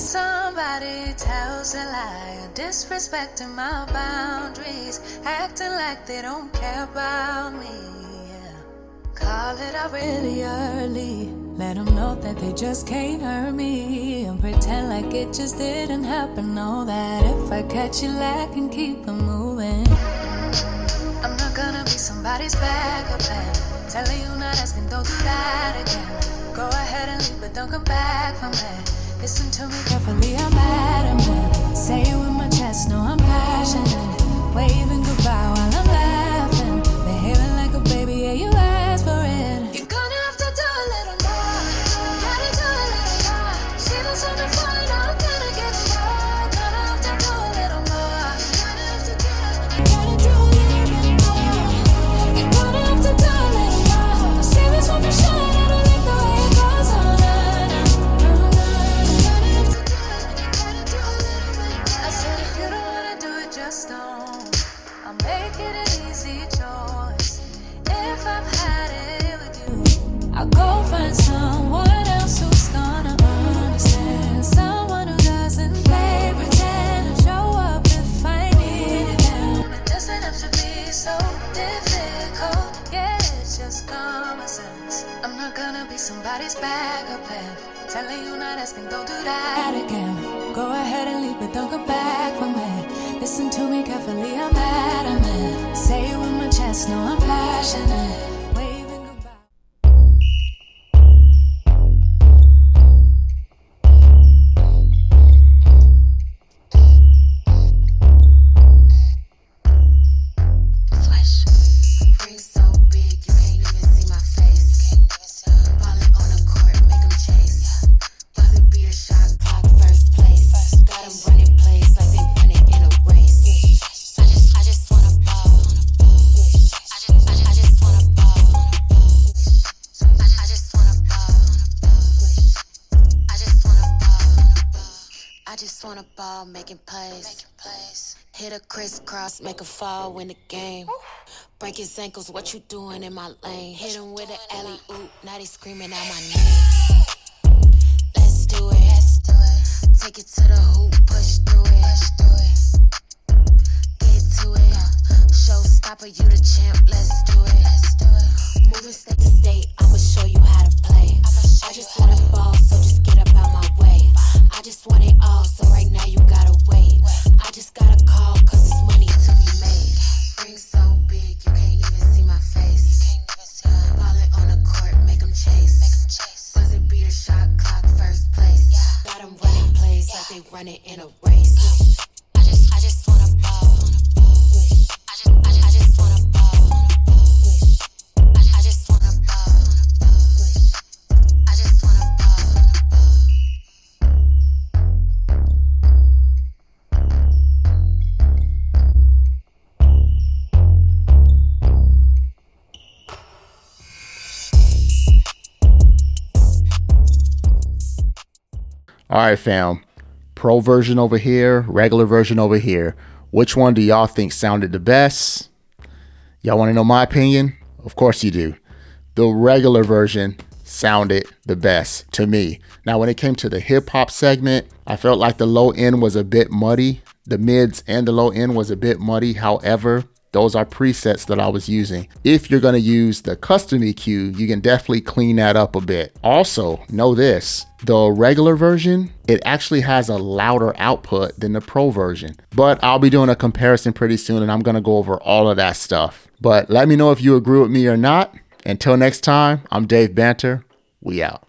somebody tells a lie, disrespecting my boundaries, acting like they don't care about me. Yeah. Call it out really early, let them know that they just can't hurt me, and pretend like it just didn't happen. Know that if I catch you lacking, keep it moving. I'm not gonna be somebody's backup plan, telling you not asking, don't do that again. Go ahead and leave, but don't come back from it. Listen to me carefully, I'm adamant. Say it with my chest, no, I'm passionate. Waving goodbye while I'm laughing. Behaving like a baby, yeah, you asked for it. You're gonna have to do a little more. Gotta do a little more. See this on the phone, I'm gonna get more. Gonna have to do a little more. Gotta have to do it. Gotta do a little bit more. You're gonna have to do a little more. See this on the show, I don't like the way it goes on. Just don't. I'll make it an easy choice. If I've had it with you, I'll go find someone else who's gonna understand. Someone who doesn't play pretend. Show up if I need them. It doesn't have to be so difficult. Yeah, it's just common sense. I'm not gonna be somebody's backup plan, telling you not asking, don't do that again. Go ahead and leave, but don't come back from me. Listen to me carefully, I'm adamant. Say it with my chest, no, I'm passionate. Waving goodbye. Flesh. Ring so big, you can't even see my face. Ballin' on the court, make 'em chase. Buzzer beater, shot clock, first place. Got 'em running plays like they run it in a race. I just wanna ball. I just wanna ball. I just wanna ball. I just wanna ball. I just wanna ball, making plays. Hit a crisscross, make a fall, win the game. Break his ankles, what you doing in my lane? Hit him with an alley-oop, now they screaming out my name. Let's do it. Take it to the hoop, push through it. Get to it. Showstopper, you the champ, let's do it. Moving state to state, I'ma show you how to play. I just want a ball, so just get up out my way. I just want it all, so right now you gotta wait. I just gotta call, cause it's money to be made. Ring so big, you can't even see my face. Ballin' on the court, make 'em chase. Buzzer beater, shot clock, first place. Got 'em running plays like they run it in a race. I just wanna ball. I just wanna ball. I just wanna ball. I just wanna ball. All right, fam. Pro version over here, regular version over here. Which one do y'all think sounded the best? Y'all want to know my opinion? Of course you do. The regular version sounded the best to me. Now, when it came to the hip hop segment, I felt like the low end was a bit muddy. The mids and the low end was a bit muddy. However, those are presets that I was using. If you're going to use the custom EQ, you can definitely clean that up a bit. Also, know this, the regular version, it actually has a louder output than the pro version. But I'll be doing a comparison pretty soon, and I'm going to go over all of that stuff. But let me know if you agree with me or not. Until next time, I'm Dave Banter. We out.